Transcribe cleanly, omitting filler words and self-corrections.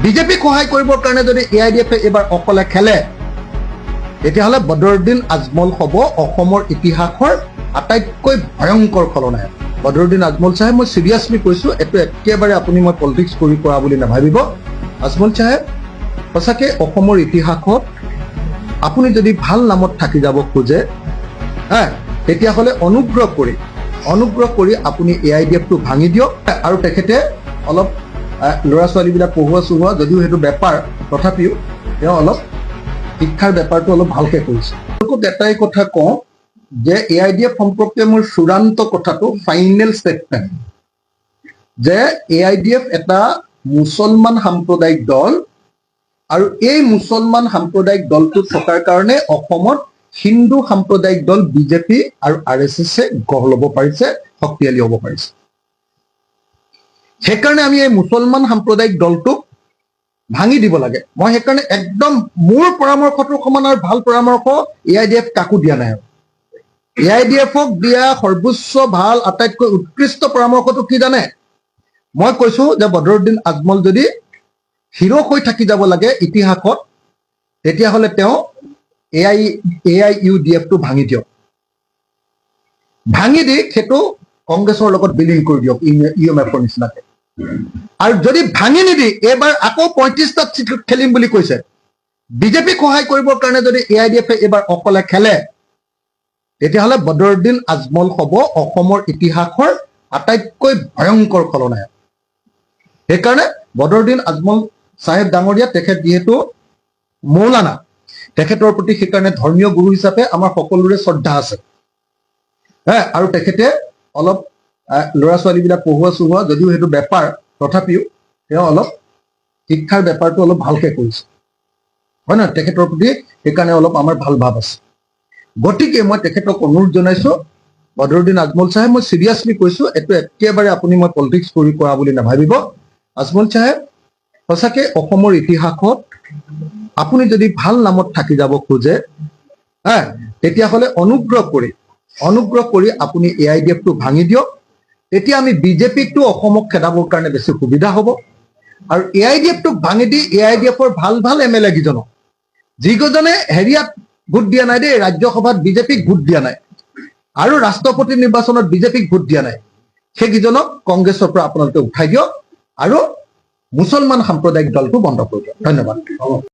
বিজেপিক সহায় কৰিবৰ কাৰণে যদি AIDF এবাৰ অকলে খেলে তেতিয়াহ'লে বদৰুদ্দিন আজমল হ'ব অসমৰ ইতিহাসৰ আটাইতকৈ ভয়ংকৰ খলনায়ক। বদৰুদ্দিন আজমল চাহেব, মই চিৰিয়াছলি কৈছোঁ, এইটো একেবাৰে আপুনি মই পলিটিক্স কৰি কৰা বুলি নাভাবিব। আজমল চাহেব সঁচাকৈ অসমৰ ইতিহাসত আপুনি যদি ভাল নামত থাকি যাব খোজে তেতিয়াহ'লে অনুগ্ৰহ কৰি আপুনি AIDFটো ভাঙি দিয়ক আৰু তেখেতে অলপ ল'ৰা ছোৱালীবিলাক পঢ়োৱা যদিও সেইটো বেপাৰ, তথাপিও তেওঁ অলপ শিক্ষাৰ বেপাৰটো অলপ ভালকৈ কৰিছে। এটাই কথা কওঁ যে AIDF সম্পৰ্কে মোৰ চূড়ান্ত কথাটো ফাইনেল ষ্টেটমেণ্ট যে AIDF এটা মুছলমান সাম্প্ৰদায়িক দল আৰু এই মুছলমান সাম্প্ৰদায়িক দলটো থকাৰ কাৰণে অসমত হিন্দু সাম্প্ৰদায়িক দল বিজেপি আৰু RSS গঢ় ল'ব পাৰিছে, শক্তিশালী হ'ব পাৰিছে। সেইকাৰণে আমি এই মুছলমান সাম্প্ৰদায়িক দলটোক ভাঙি দিব লাগে। মই সেইকাৰণে একদম মোৰ পৰামৰ্শটোৰ সমান আৰু ভাল পৰামৰ্শ AIDF কাকো দিয়া নাই। AIDFক দিয়া সৰ্বোচ্চ ভাল আটাইতকৈ উৎকৃষ্ট পৰামৰ্শটো কি জানে? মই কৈছোঁ যে বদৰুদ্দিন আজমল যদি হিৰ' হৈ থাকি যাব লাগে ইতিহাসত, তেতিয়াহ'লে তেওঁ AIUDFটো ভাঙি দিয়ক। ভাঙি দি সেইটো কংগ্ৰেছৰ লগত বিলীন কৰি দিয়ক UMFৰ নিচিনাকে। আৰু যদি ভাঙি নিদি এইবাৰ আকৌ 35টাত চিট খেলিম বুলি কৈছে, বিজেপিক সহায় কৰিবৰ কাৰণে যদি AIDF এইবাৰ অকলে খেলে তেতিয়াহ'লে বদৰুদ্দিন আজমল হ'ব অসমৰ ইতিহাসৰ আটাইতকৈ ভয়ংকৰ খলনায়ক। সেইকাৰণে বদৰুদ্দিন আজমল চাহেব ডাঙৰীয়া, তেখেত যিহেতু মৌলানা, তেখেতৰ প্ৰতি সেইকাৰণে ধৰ্মীয় গুৰু হিচাপে আমাৰ সকলোৰে শ্ৰদ্ধা আছে আৰু তেখেতে অলপ ল'ৰা ছোৱালীবিলাক পঢ়োৱা যদিও সেইটো বেপাৰ, তথাপিও তেওঁ অলপ শিক্ষাৰ বেপাৰটো অলপ ভালকৈ কৰিছে, হয় নহয়? তেখেতৰ প্ৰতি সেইকাৰণে অলপ আমাৰ ভাল ভাৱ আছে। গতিকে মই তেখেতক অনুৰোধ জনাইছোঁ, বদৰুদ্দিন আজমল চাহেব, মই চিৰিয়াছলি কৈছোঁ, এইটো একেবাৰে আপুনি মই পলিটিক্স কৰি কৰা বুলি নাভাবিব। আজমল চাহেব সঁচাকৈ অসমৰ ইতিহাসত আপুনি যদি ভাল নামত থাকি যাব খোজে তেতিয়াহ'লে অনুগ্ৰহ কৰি আপুনি AIDFটো ভাঙি দিয়ক। তেতিয়া আমি বিজেপিকটো অসমক খেদাবৰ কাৰণে বেছি সুবিধা হ'ব আৰু AIDFটোক ভাঙি দি AIDFৰ ভাল MLA কেইজনক, যিকেইজনে হেৰিয়াত ভোট দিয়া নাই দেই, ৰাজ্যসভাত বিজেপিক ভোট দিয়া নাই আৰু ৰাষ্ট্ৰপতি নিৰ্বাচনত বিজেপিক ভোট দিয়া নাই, সেইকেইজনক কংগ্ৰেছৰ পৰা আপোনালোকে উঠাই দিয়ক আৰু মুছলমান সাম্প্ৰদায়িক দলটো বন্ধ কৰি দিয়ক। ধন্যবাদ।